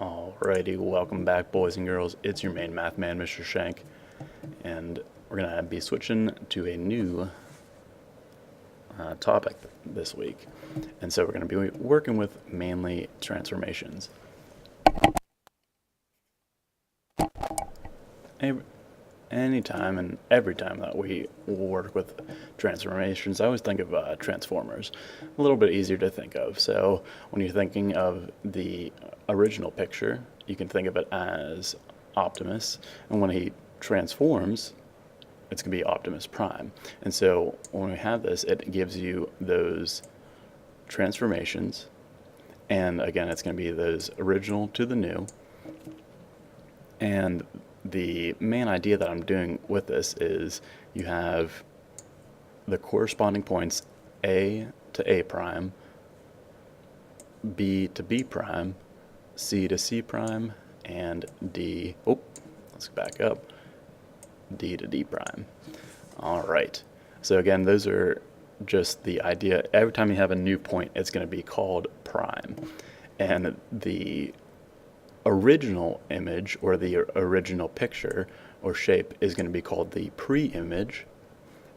Alrighty, welcome back, boys and girls. It's your main math man, Mr. Shank, and we're gonna be switching to a new topic this week. And so we're gonna be working with mainly transformations. Anytime and every time that we work with transformations, I always think of transformers. A little bit easier to think of. So when you're thinking of the original picture, you can think of it as Optimus, and when he transforms, it's going to be Optimus Prime. And so when we have this, it gives you those transformations, and again, it's going to be those original to the new. And the main idea that I'm doing with this is you have the corresponding points A to A prime, B to B prime, C to C prime, and let's back up, D to D prime. All right. So again, those are just the idea. Every time you have a new point, it's going to be called prime. And the original image or the original picture or shape is going to be called the pre-image,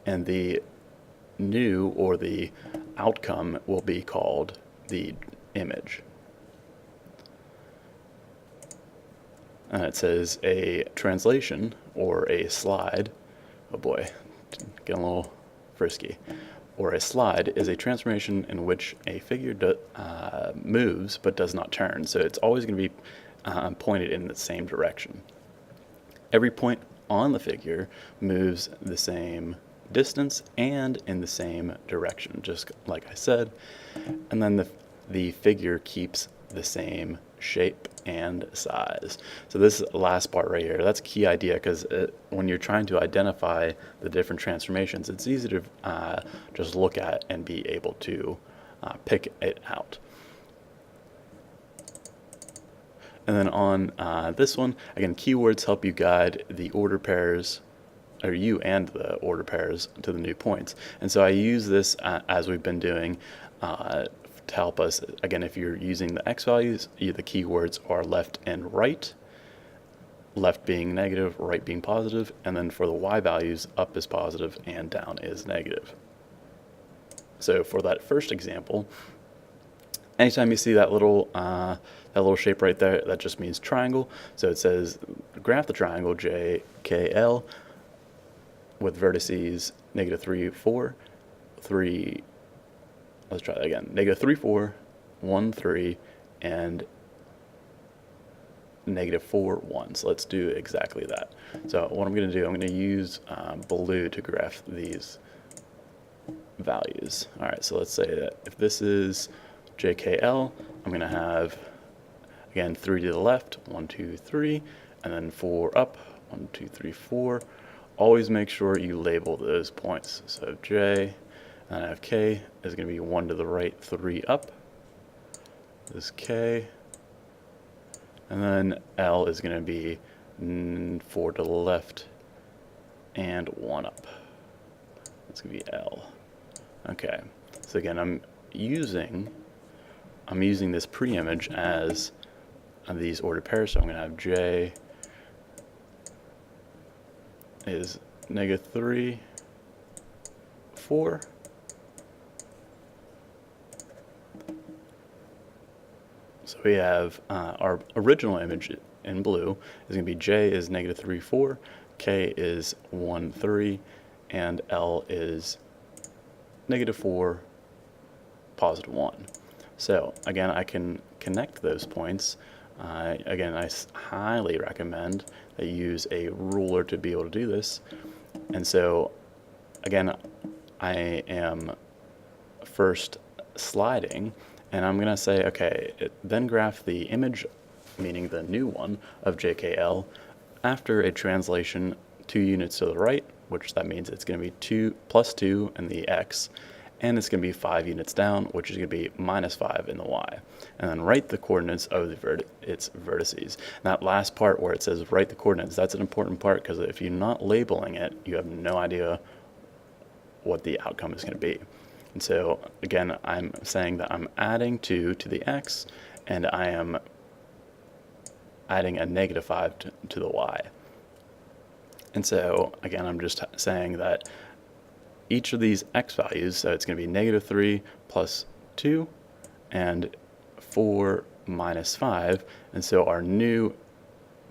and the new or the outcome will be called the image. And it says a translation or a slide. Oh boy, getting a little frisky. Or a slide is a transformation in which a figure moves but does not turn. So it's always going to be pointed in the same direction. Every point on the figure moves the same distance and in the same direction, just like I said. And then the figure keeps the same shape and size. So this last part right here, that's a key idea, because when you're trying to identify the different transformations, it's easy to just look at and be able to pick it out. And then on this one, again, keywords help you guide the order pairs, or you and the order pairs, to the new points. And so I use this as we've been doing to help us. Again, if you're using the X values, the keywords are left and right, left being negative, right being positive, and then for the Y values, up is positive and down is negative. So for that first example, anytime you see that little shape right there, that just means triangle. So it says graph the triangle JKL with vertices -3, 4, 3. Let's try that again. -3, 4, 1, 3, and -4, 1. So let's do exactly that. So what I'm going to do, I'm going to use blue to graph these values. All right, so let's say that if this is JKL, I'm going to have, again, 3 to the left, 1, 2, 3, and then 4 up, 1, 2, 3, 4. Always make sure you label those points. So J, and I have K is going to be 1 to the right, 3 up. This K. And then L is going to be 4 to the left and 1 up. That's going to be L. Okay. So again, I'm using this pre-image as these ordered pairs. So I'm going to have J is -3, 4. So we have our original image in blue is going to be J is -3, 4, K is 1, 3, and L is -4, +1. So again, I can connect those points. Again, I highly recommend that you use a ruler to be able to do this. And so again, I am first sliding, and I'm going to say, okay, then graph the image, meaning the new one, of JKL after a translation 2 units to the right, which that means it's going to be 2 + 2 in the X, and it's going to be 5 units down, which is going to be -5 in the Y. And then write the coordinates of its vertices. And that last part where it says write the coordinates, that's an important part, because if you're not labeling it, you have no idea what the outcome is going to be. And so again, I'm saying that I'm adding 2 to the X, and I am adding a negative 5 to the y. And so, again, I'm just saying that each of these x values, so it's going to be negative 3 plus 2 and 4 minus 5, and so our new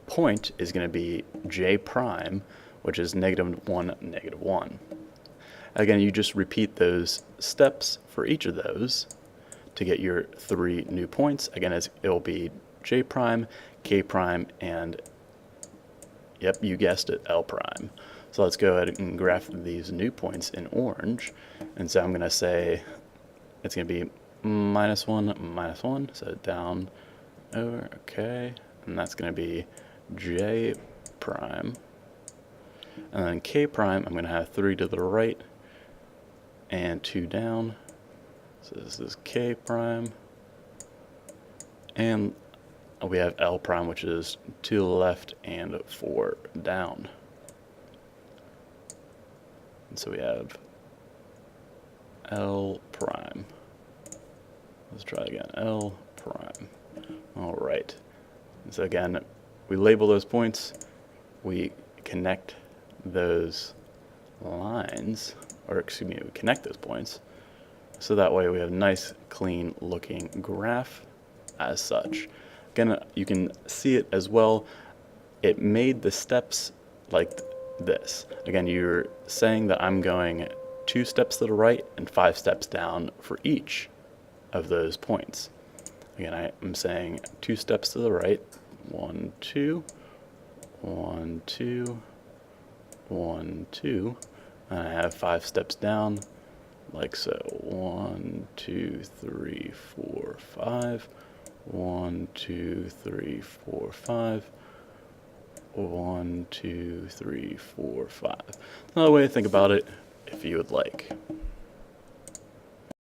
point is going to be j prime, which is negative 1, negative 1. Again, you just repeat those steps for each of those to get your 3 new points. Again, it'll be j prime, k prime, and, yep, you guessed it, l prime. So let's go ahead and graph these new points in orange. And so I'm going to say it's going to be -1, so down over, okay, and that's going to be j prime. And then k prime, I'm going to have 3 to the right and 2 down. So this is k prime. And we have l prime, which is 2 to the left and 4 down. And so we have L prime. Let's try again, L prime. All right. And so again, we label those points, we connect those lines, or excuse me, we connect those points, so that way we have a nice, clean looking graph as such. Again, you can see it as well. It made the steps like this. Again, you're saying that I'm going 2 steps to the right and 5 steps down for each of those points. Again, I'm saying 2 steps to the right, 1, 2, 1, 2, 1, 2, and I have 5 steps down, like so, 1, 2, 3, 4, 5, 1, 2, 3, 4, 5, 1, 2, 3, 4, 5. Another way to think about it, if you would like.